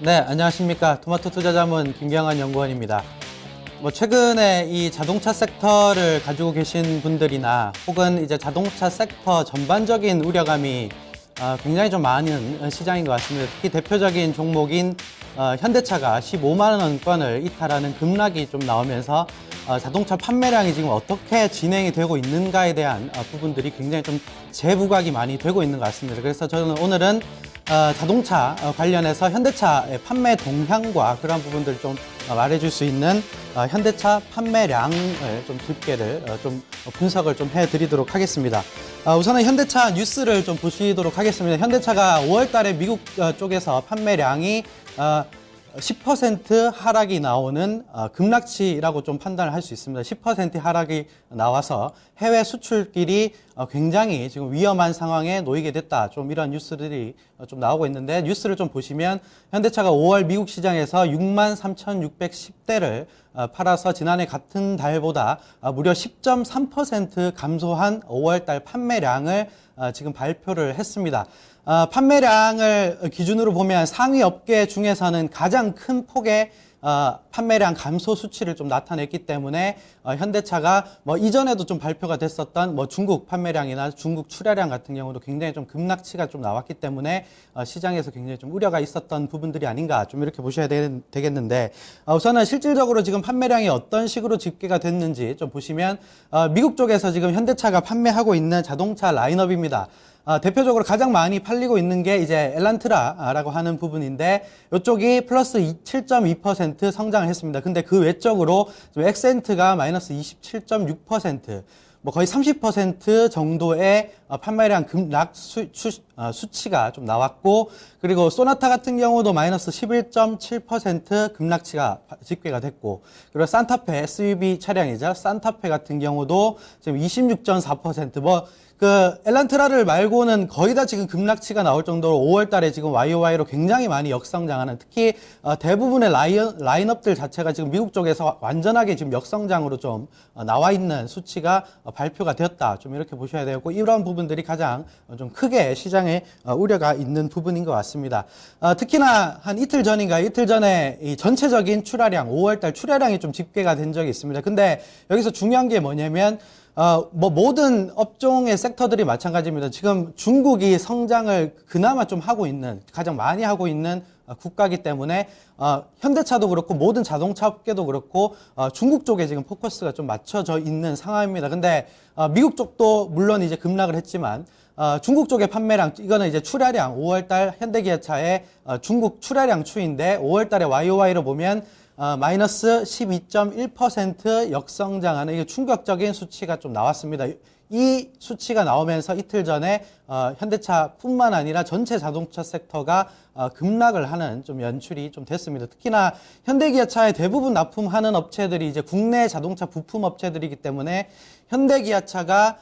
네, 안녕하십니까. 토마토 투자자문 김경환 연구원입니다. 최근에 이 자동차 섹터를 가지고 계신 분들이나 혹은 이제 자동차 섹터 전반적인 우려감이 굉장히 좀 많은 시장인 것 같습니다. 특히 대표적인 종목인 현대차가 15만 원권을 이탈하는 급락이 좀 나오면서 자동차 판매량이 지금 어떻게 진행이 되고 있는가에 대한 부분들이 굉장히 좀 재부각이 많이 되고 있는 것 같습니다. 그래서 저는 오늘은 자동차 관련해서 현대차의 판매 동향과 그런 부분들 좀 말해줄 수 있는 현대차 판매량을 좀 집계를 좀 분석을 좀 해드리도록 하겠습니다. 우선은 현대차 뉴스를 좀 보시도록 하겠습니다. 현대차가 5월 달에 미국 쪽에서 판매량이 10% 하락이 나오는 급락치라고 좀 판단을 할 수 있습니다. 10% 하락이 나와서 해외 수출길이 굉장히 지금 위험한 상황에 놓이게 됐다. 좀 이런 뉴스들이 좀 나오고 있는데, 뉴스를 좀 보시면 현대차가 5월 미국 시장에서 63,610대를 팔아서 지난해 같은 달보다 무려 10.3% 감소한 5월 달 판매량을 지금 발표를 했습니다. 판매량을 기준으로 보면 상위 업계 중에서는 가장 큰 폭의 판매량 감소 수치를 좀 나타냈기 때문에 현대차가 이전에도 좀 발표가 됐었던 중국 판매량이나 중국 출하량 같은 경우도 굉장히 좀 급락치가 좀 나왔기 때문에 시장에서 굉장히 좀 우려가 있었던 부분들이 아닌가 좀 이렇게 보셔야 되겠는데, 우선은 실질적으로 지금 판매량이 어떤 식으로 집계가 됐는지 좀 보시면 미국 쪽에서 지금 현대차가 판매하고 있는 자동차 라인업입니다. 대표적으로 가장 많이 팔리고 있는 게 이제 엘란트라라고 하는 부분인데, 이쪽이 플러스 7.2% 성장을 했습니다. 근데 그 외적으로 엑센트가 마이너스 27.6%, 거의 30% 정도의 판매량 급락 수치가 좀 나왔고, 그리고 소나타 같은 경우도 마이너스 11.7% 급락치가 집계가 됐고, 그리고 산타페 SUV 차량이죠. 산타페 같은 경우도 지금 26.4%, 엘란트라를 말고는 거의 다 지금 급락치가 나올 정도로 5월 달에 지금 YOY로 굉장히 많이 역성장하는, 특히 대부분의 라인업들 자체가 지금 미국 쪽에서 완전하게 지금 역성장으로 좀 나와 있는 수치가 발표가 되었다. 좀 이렇게 보셔야 되고, 이런 부분들이 가장 좀 크게 시장에 우려가 있는 부분인 것 같습니다. 특히나 한 이틀 전에 이 전체적인 출하량, 5월 달 출하량이 좀 집계가 된 적이 있습니다. 근데 여기서 중요한 게 뭐냐면, 모든 업종의 sek터들이 마찬가지입니다. 지금 중국이 성장을 그나마 좀 하고 있는, 가장 많이 하고 있는 국가이기 때문에 현대차도 그렇고 모든 자동차 업계도 그렇고 중국 쪽에 지금 포커스가 좀 맞춰져 있는 상황입니다. 근데 미국 쪽도 물론 이제 급락을 했지만 중국 쪽의 판매량, 이거는 이제 출하량, 5월달 현대기아차의 중국 출하량 추인데 5월달에 YOY로 보면 마이너스 12.1% 역성장하는, 이게 충격적인 수치가 좀 나왔습니다. 이 수치가 나오면서 이틀 전에 현대차뿐만 아니라 전체 자동차 섹터가 급락을 하는 좀 연출이 좀 됐습니다. 특히나 현대기아차의 대부분 납품하는 업체들이 이제 국내 자동차 부품 업체들이기 때문에 현대기아차가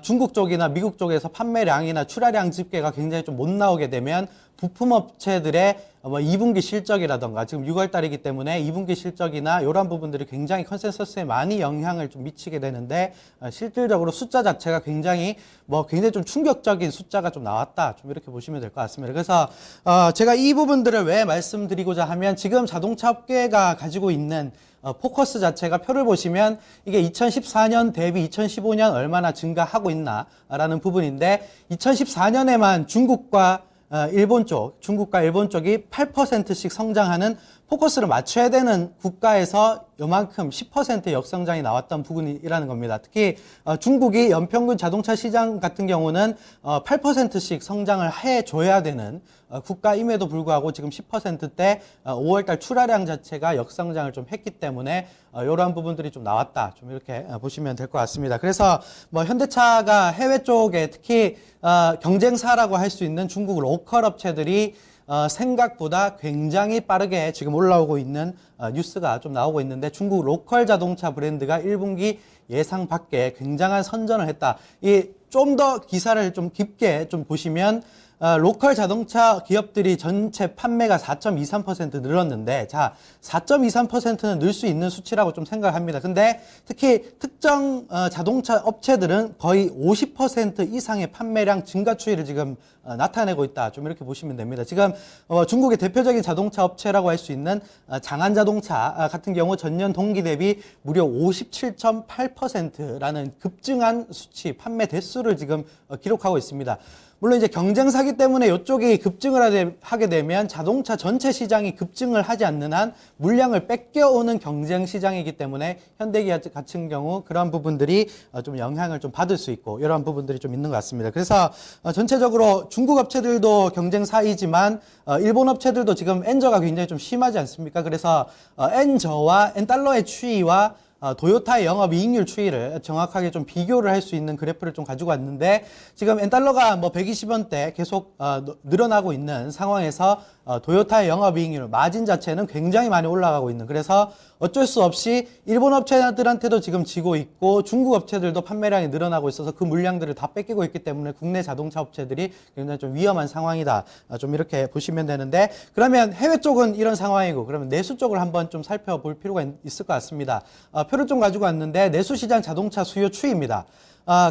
중국 쪽이나 미국 쪽에서 판매량이나 출하량 집계가 굉장히 좀 못 나오게 되면 부품 업체들의 2분기 실적이라던가, 지금 6월 달이기 때문에 2분기 실적이나 이런 부분들이 굉장히 컨센서스에 많이 영향을 좀 미치게 되는데, 실질적으로 숫자 자체가 굉장히 좀 충격적인 숫자가 좀 나왔다. 좀 이렇게 보시면 될 것 같습니다. 그래서 제가 이 부분들을 왜 말씀드리고자 하면, 지금 자동차 업계가 가지고 있는 포커스 자체가, 표를 보시면 이게 2014년 대비 2015년 얼마나 증가하고 있나라는 부분인데, 2014년에만 중국과 일본 쪽이 8%씩 성장하는, 포커스를 맞춰야 되는 국가에서 요만큼 10% 역성장이 나왔던 부분이라는 겁니다. 특히 중국이 연평균 자동차 시장 같은 경우는 8%씩 성장을 해줘야 되는 국가임에도 불구하고 지금 10%대 5월달 출하량 자체가 역성장을 좀 했기 때문에 이러한 부분들이 좀 나왔다. 좀 이렇게 보시면 될 것 같습니다. 그래서 현대차가 해외 쪽에 특히 경쟁사라고 할 수 있는 중국 로컬 업체들이 생각보다 굉장히 빠르게 지금 올라오고 있는 뉴스가 좀 나오고 있는데, 중국 로컬 자동차 브랜드가 1분기 예상 밖에 굉장한 선전을 했다. 좀 더 기사를 좀 깊게 좀 보시면 로컬 자동차 기업들이 전체 판매가 4.23% 늘었는데, 자, 4.23%는 늘 수 있는 수치라고 좀 생각을 합니다. 근데 특히 특정 자동차 업체들은 거의 50% 이상의 판매량 증가 추이를 지금 나타내고 있다. 좀 이렇게 보시면 됩니다. 지금 중국의 대표적인 자동차 업체라고 할 수 있는 장안자동차 같은 경우 전년 동기 대비 무려 57.8%라는 급증한 수치, 판매 대수를 지금 기록하고 있습니다. 물론 이제 경쟁사기 때문에 이쪽이 급증을 하게 되면 자동차 전체 시장이 급증을 하지 않는 한 물량을 뺏겨오는 경쟁 시장이기 때문에 현대기아 같은 경우 그런 부분들이 좀 영향을 좀 받을 수 있고 이런 부분들이 좀 있는 것 같습니다. 그래서 전체적으로 중국 업체들도 경쟁사이지만 일본 업체들도 지금 엔저가 굉장히 좀 심하지 않습니까? 그래서 엔저와 엔달러의 추이와 도요타의 영업이익률 추이를 정확하게 좀 비교를 할 수 있는 그래프를 좀 가지고 왔는데, 지금 엔달러가 뭐 120원대 계속 늘어나고 있는 상황에서 도요타의 영업이익률 마진 자체는 굉장히 많이 올라가고 있는, 그래서 어쩔 수 없이 일본 업체들한테도 지금 지고 있고 중국 업체들도 판매량이 늘어나고 있어서 그 물량들을 다 뺏기고 있기 때문에 국내 자동차 업체들이 굉장히 좀 위험한 상황이다. 좀 이렇게 보시면 되는데, 그러면 해외 쪽은 이런 상황이고 그러면 내수 쪽을 한번 좀 살펴볼 필요가 있을 것 같습니다. 표를 좀 가지고 왔는데 내수 시장 자동차 수요 추이입니다.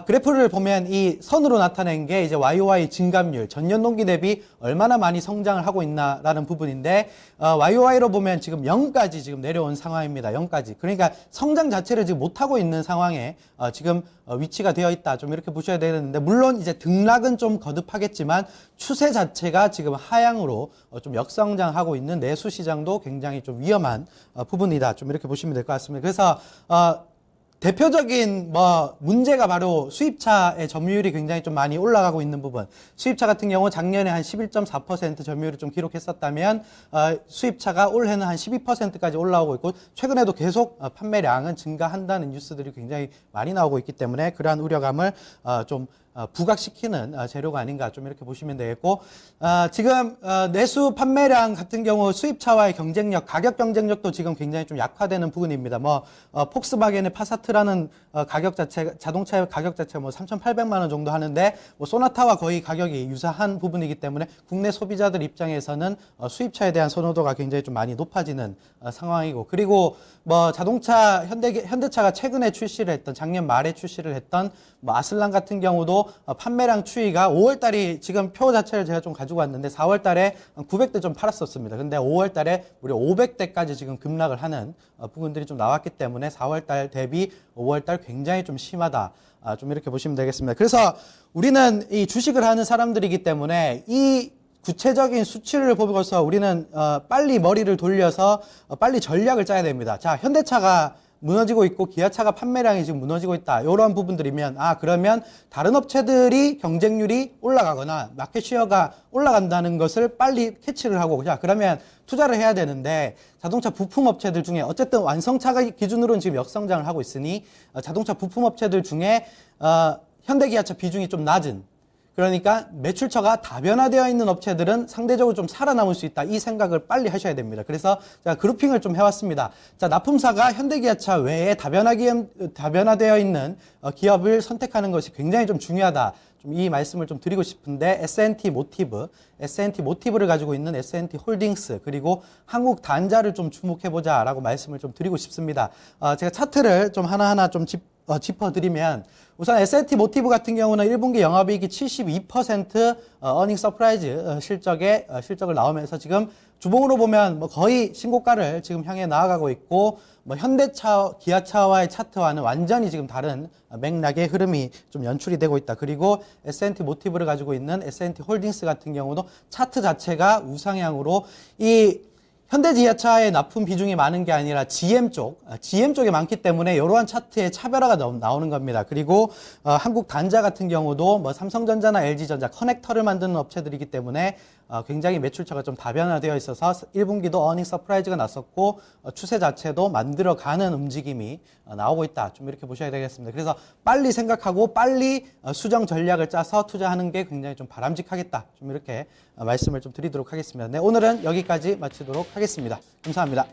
그래프를 보면 이 선으로 나타낸 게 이제 YOY 증감률, 전년 동기 대비 얼마나 많이 성장을 하고 있나라는 부분인데, YOY로 보면 지금 0까지 지금 내려온 상황입니다. 0까지. 그러니까 성장 자체를 지금 못하고 있는 상황에 지금 위치가 되어 있다. 좀 이렇게 보셔야 되는데, 물론 이제 등락은 좀 거듭하겠지만 추세 자체가 지금 하향으로 좀 역성장하고 있는 내수 시장도 굉장히 좀 위험한 부분이다. 좀 이렇게 보시면 될 것 같습니다. 그래서 대표적인 문제가 바로 수입차의 점유율이 굉장히 좀 많이 올라가고 있는 부분. 수입차 같은 경우 작년에 한 11.4% 점유율을 좀 기록했었다면 수입차가 올해는 한 12%까지 올라오고 있고, 최근에도 계속 판매량은 증가한다는 뉴스들이 굉장히 많이 나오고 있기 때문에 그러한 우려감을 좀 부각시키는 재료가 아닌가, 좀 이렇게 보시면 되겠고, 지금 내수 판매량 같은 경우 수입차와의 경쟁력, 가격 경쟁력도 지금 굉장히 좀 약화되는 부분입니다. 폭스바겐의 파사트라는 가격 자체, 자동차의 가격 자체가 3,800만 원 정도 하는데 소나타와 거의 가격이 유사한 부분이기 때문에 국내 소비자들 입장에서는 수입차에 대한 선호도가 굉장히 좀 많이 높아지는 상황이고, 그리고 자동차 현대차가 최근에 출시를 했던, 작년 말에 출시를 했던 아슬란 같은 경우도 판매량 추이가 5월달이 지금 표 자체를 제가 좀 가지고 왔는데 4월달에 900대 좀 팔았었습니다. 근데 5월달에 무려 500대까지 지금 급락을 하는 부분들이 좀 나왔기 때문에 4월달 대비 5월달 굉장히 좀 심하다. 좀 이렇게 보시면 되겠습니다. 그래서 우리는 이 주식을 하는 사람들이기 때문에 이 구체적인 수치를 보고서 우리는 빨리 머리를 돌려서 빨리 전략을 짜야 됩니다. 자, 현대차가 무너지고 있고 기아차가 판매량이 지금 무너지고 있다. 이런 부분들이면 그러면 다른 업체들이 경쟁률이 올라가거나 마켓쉐어가 올라간다는 것을 빨리 캐치를 하고, 자, 그러면 투자를 해야 되는데, 자동차 부품 업체들 중에 어쨌든 완성차가 기준으로는 지금 역성장을 하고 있으니 자동차 부품 업체들 중에 현대기아차 비중이 좀 낮은, 그러니까 매출처가 다변화되어 있는 업체들은 상대적으로 좀 살아남을 수 있다. 이 생각을 빨리 하셔야 됩니다. 그래서 제가 그룹핑을 좀 해왔습니다. 자, 납품사가 현대기아차 외에 다변화되어 있는 기업을 선택하는 것이 굉장히 좀 중요하다. 좀 이 말씀을 좀 드리고 싶은데, S&T 모티브를 가지고 있는 S&T 홀딩스, 그리고 한국 단자를 좀 주목해보자 라고 말씀을 좀 드리고 싶습니다. 제가 차트를 좀 하나하나 좀 짚어드리면, 우선 S&T 모티브 같은 경우는 1분기 영업이익이 72% 어닝 서프라이즈 실적을 나오면서 지금 주봉으로 보면 거의 신고가를 지금 향해 나아가고 있고, 현대차, 기아차와의 차트와는 완전히 지금 다른 맥락의 흐름이 좀 연출이 되고 있다. 그리고 S&T 모티브를 가지고 있는 S&T 홀딩스 같은 경우도 차트 자체가 우상향으로, 이 현대기아차의 납품 비중이 많은 게 아니라 GM 쪽에 많기 때문에 이러한 차트의 차별화가 나오는 겁니다. 그리고 한국 단자 같은 경우도 삼성전자나 LG전자 커넥터를 만드는 업체들이기 때문에 굉장히 매출처가 좀 다변화되어 있어서 1분기도 어닝 서프라이즈가 났었고 추세 자체도 만들어가는 움직임이 나오고 있다. 좀 이렇게 보셔야 되겠습니다. 그래서 빨리 생각하고 빨리 수정 전략을 짜서 투자하는 게 굉장히 좀 바람직하겠다. 좀 이렇게 말씀을 좀 드리도록 하겠습니다. 네, 오늘은 여기까지 마치도록 하겠습니다. 감사합니다.